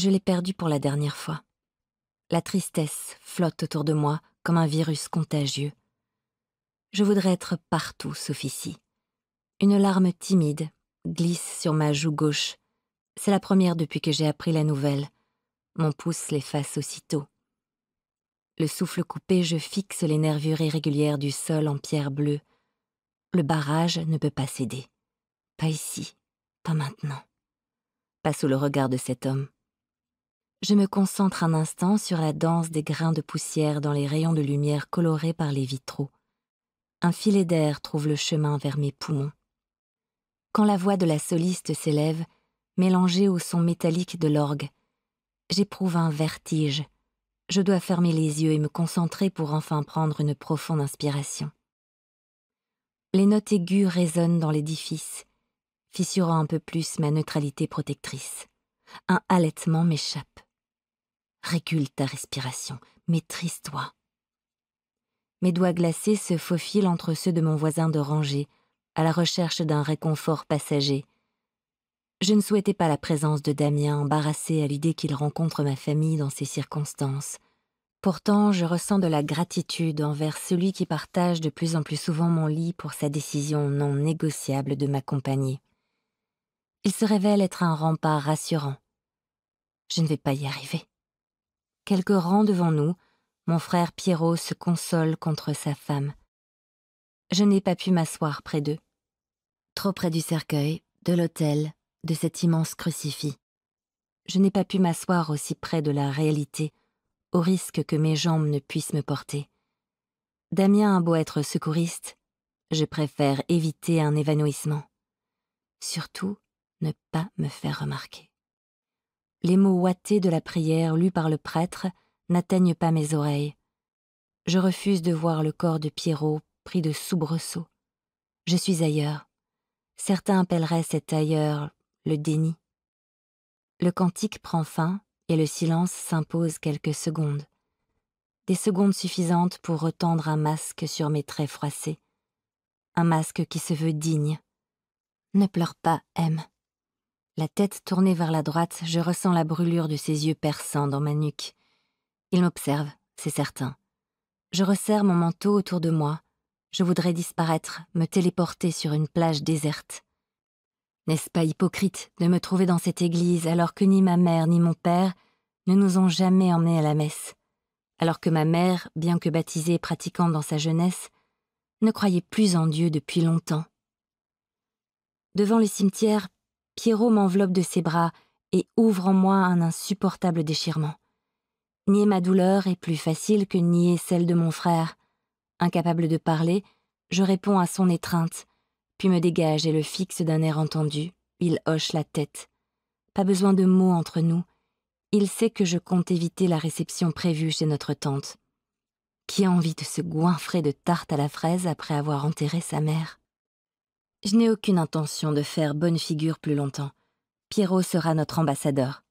Je l'ai perdu pour la dernière fois. La tristesse flotte autour de moi comme un virus contagieux. Je voudrais être partout sauf ici. Une larme timide glisse sur ma joue gauche. C'est la première depuis que j'ai appris la nouvelle. Mon pouce l'efface aussitôt. Le souffle coupé, je fixe les nervures irrégulières du sol en pierre bleue. Le barrage ne peut pas céder. Pas ici, pas maintenant. Pas sous le regard de cet homme. Je me concentre un instant sur la danse des grains de poussière dans les rayons de lumière colorés par les vitraux. Un filet d'air trouve le chemin vers mes poumons. Quand la voix de la soliste s'élève, mélangée au son métallique de l'orgue, j'éprouve un vertige. Je dois fermer les yeux et me concentrer pour enfin prendre une profonde inspiration. Les notes aiguës résonnent dans l'édifice, fissurant un peu plus ma neutralité protectrice. Un halètement m'échappe. Régule ta respiration, maîtrise-toi. Mes doigts glacés se faufilent entre ceux de mon voisin de rangée, à la recherche d'un réconfort passager. Je ne souhaitais pas la présence de Damien, embarrassé à l'idée qu'il rencontre ma famille dans ces circonstances. Pourtant, je ressens de la gratitude envers celui qui partage de plus en plus souvent mon lit pour sa décision non négociable de m'accompagner. Il se révèle être un rempart rassurant. Je ne vais pas y arriver. Quelques rangs devant nous, mon frère Pierrot se console contre sa femme. Je n'ai pas pu m'asseoir près d'eux. Trop près du cercueil, de l'autel, de cet immense crucifix. Je n'ai pas pu m'asseoir aussi près de la réalité, au risque que mes jambes ne puissent me porter. Damien a beau être secouriste, je préfère éviter un évanouissement. Surtout, ne pas me faire remarquer. Les mots ouatés de la prière lus par le prêtre n'atteignent pas mes oreilles. Je refuse de voir le corps de Pierrot pris de soubresauts. Je suis ailleurs. Certains appelleraient cet ailleurs le déni. Le cantique prend fin et le silence s'impose quelques secondes. Des secondes suffisantes pour retendre un masque sur mes traits froissés. Un masque qui se veut digne. Ne pleure pas, M. La tête tournée vers la droite, je ressens la brûlure de ses yeux perçants dans ma nuque. Il m'observe, c'est certain. Je resserre mon manteau autour de moi. Je voudrais disparaître, me téléporter sur une plage déserte. N'est-ce pas hypocrite de me trouver dans cette église alors que ni ma mère ni mon père ne nous ont jamais emmenés à la messe, alors que ma mère, bien que baptisée et pratiquante dans sa jeunesse, ne croyait plus en Dieu depuis longtemps. Devant le cimetière, Pierrot m'enveloppe de ses bras et ouvre en moi un insupportable déchirement. Nier ma douleur est plus facile que nier celle de mon frère. Incapable de parler, je réponds à son étreinte, puis me dégage et le fixe d'un air entendu. Il hoche la tête. Pas besoin de mots entre nous. Il sait que je compte éviter la réception prévue chez notre tante. Qui a envie de se goinfrer de tarte à la fraise après avoir enterré sa mère? Je n'ai aucune intention de faire bonne figure plus longtemps. Pierrot sera notre ambassadeur.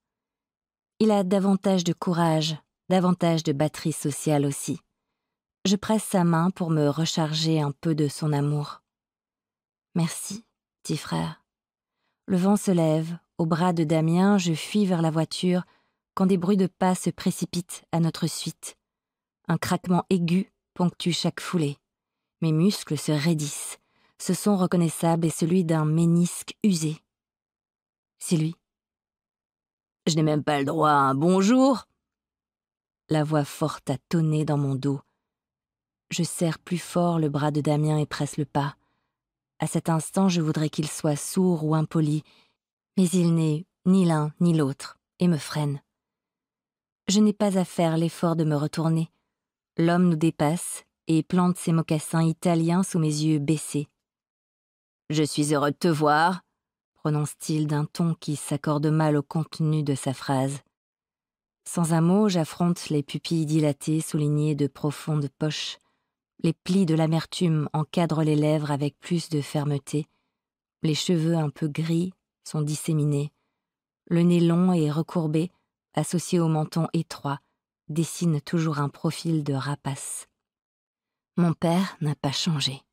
Il a davantage de courage, davantage de batterie sociale aussi. Je presse sa main pour me recharger un peu de son amour. Merci, petit frère. Le vent se lève, au bras de Damien, je fuis vers la voiture quand des bruits de pas se précipitent à notre suite. Un craquement aigu ponctue chaque foulée. Mes muscles se raidissent. Ce son reconnaissable est celui d'un ménisque usé. C'est lui. Je n'ai même pas le droit à un bonjour. La voix forte a tonné dans mon dos. Je serre plus fort le bras de Damien et presse le pas. À cet instant, je voudrais qu'il soit sourd ou impoli, mais il n'est ni l'un ni l'autre et me freine. Je n'ai pas à faire l'effort de me retourner. L'homme nous dépasse et plante ses mocassins italiens sous mes yeux baissés. « Je suis heureux de te voir », prononce-t-il d'un ton qui s'accorde mal au contenu de sa phrase. Sans un mot, j'affronte les pupilles dilatées soulignées de profondes poches. Les plis de l'amertume encadrent les lèvres avec plus de fermeté. Les cheveux un peu gris sont disséminés. Le nez long et recourbé, associé au menton étroit, dessine toujours un profil de rapace. Mon père n'a pas changé.